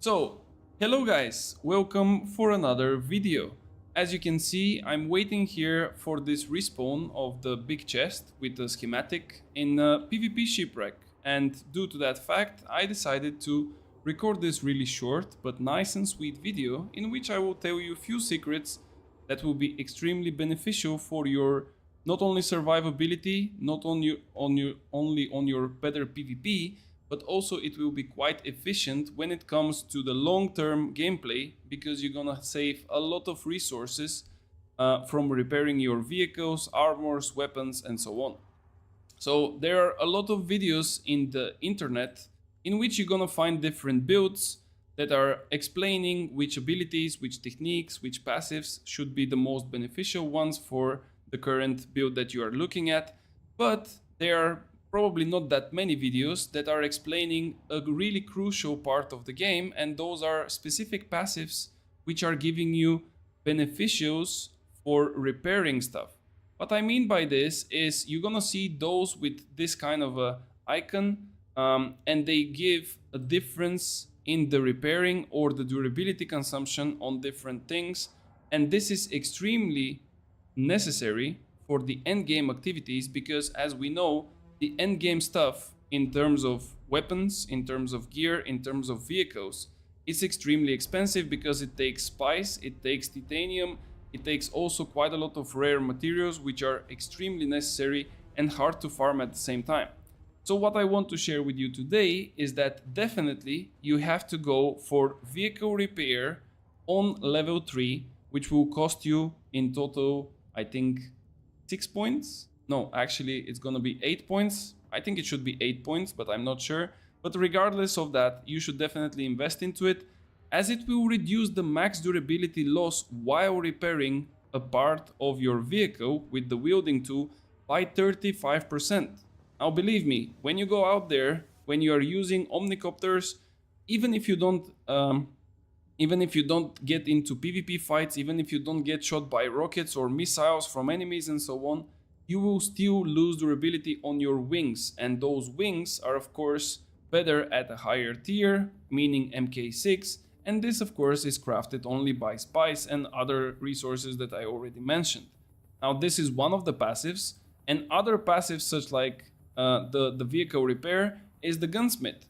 So, hello guys, welcome for another video. As you can see, I'm waiting here for this respawn of the big chest with the schematic in a PvP shipwreck. And due to that fact, I decided to record this really short but nice and sweet video in which I will tell you a few secrets that will be extremely beneficial for your not only survivability, not only on your better PvP, but also it will be quite efficient when it comes to the long-term gameplay, because you're gonna save a lot of resources from repairing your vehicles, armors, weapons, and so on. So there are a lot of videos in the internet in which you're gonna find different builds that are explaining which abilities, which techniques, which passives should be the most beneficial ones for the current build that you are looking at. But there are probably not that many videos that are explaining a really crucial part of the game, and those are specific passives which are giving you beneficials for repairing stuff. What I mean by this is you're gonna see those with this kind of a icon, and they give a difference in the repairing or the durability consumption on different things, and this is extremely necessary for the end game activities, because as we know, the end game stuff in terms of weapons, in terms of gear, in terms of vehicles is extremely expensive, because it takes spice, it takes titanium, it takes also quite a lot of rare materials which are extremely necessary and hard to farm at the same time. So what I want to share with you today is that definitely you have to go for vehicle repair on level 3, which will cost you in total, I think, 6 points. No, actually, it's gonna be 8 points. I think it should be 8 points, but I'm not sure. But regardless of that, you should definitely invest into it, as it will reduce the max durability loss while repairing a part of your vehicle with the wielding tool by 35%. Now, believe me, when you go out there, when you are using omnicopters, even if you don't get into PvP fights, even if you don't get shot by rockets or missiles from enemies and so on, you will still lose durability on your wings, and those wings are of course better at a higher tier, meaning MK6, and this of course is crafted only by spice and other resources that I already mentioned. Now this is one of the passives, and other passives such like the vehicle repair is the gunsmith.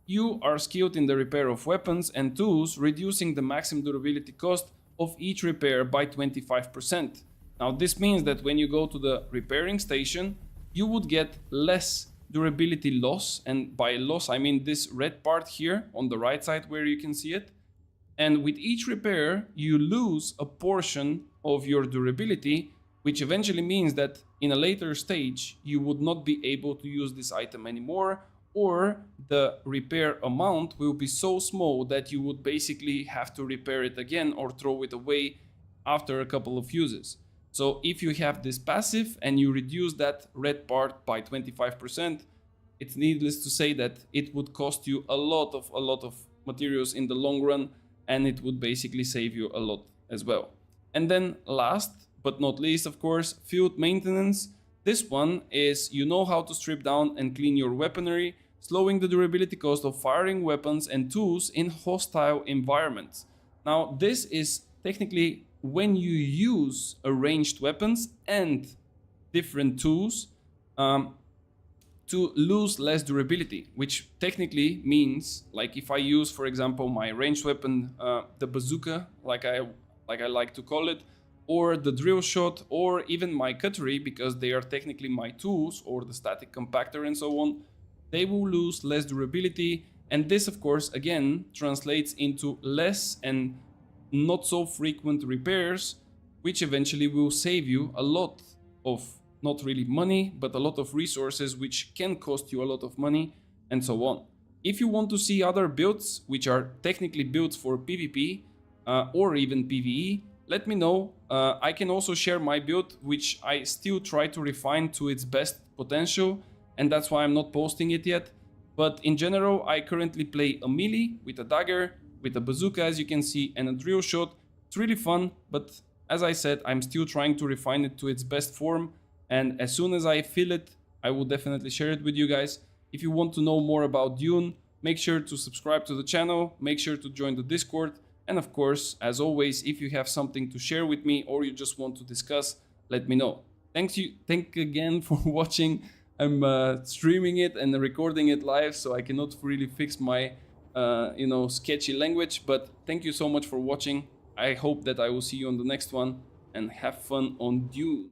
You are skilled in the repair of weapons and tools, reducing the maximum durability cost of each repair by 25%. Now this means that when you go to the repairing station, you would get less durability loss, and by loss I mean this red part here on the right side where you can see it. And with each repair you lose a portion of your durability, which eventually means that in a later stage you would not be able to use this item anymore, or the repair amount will be so small that you would basically have to repair it again or throw it away after a couple of uses. So if you have this passive and you reduce that red part by 25%, it's needless to say that it would cost you a lot of materials in the long run, and it would basically save you a lot as well. And then last but not least, of course, field maintenance. This one is you know how to strip down and clean your weaponry, slowing the durability cost of firing weapons and tools in hostile environments. Now this is technically when you use ranged weapons and different tools to lose less durability, which technically means, like if I use, for example, my ranged weapon, the bazooka, like I like to call it, or the drill shot, or even my cutlery, because they are technically my tools, or the static compactor and so on, they will lose less durability. And this, of course, again, translates into less and not so frequent repairs, which eventually will save you a lot of, not really money, but a lot of resources, which can cost you a lot of money, and so on. If you want to see other builds, which are technically builds for PvP or even PvE, let me know. I can also share my build, which I still try to refine to its best potential, and that's why I'm not posting it yet. But in general, I currently play a melee with a dagger, with a bazooka, as you can see, and a drill shot. It's really fun, but as I said, I'm still trying to refine it to its best form, and as soon as I feel it, I will definitely share it with you guys. If you want to know more about Dune, Make sure to subscribe to the channel, make sure to join the Discord, and of course, as always, if you have something to share with me or you just want to discuss, let me know. Thank you again for watching. I'm streaming it and recording it live, so I cannot really fix my sketchy language, but thank you so much for watching. I hope that I will see you on the next one, and have fun on Dune.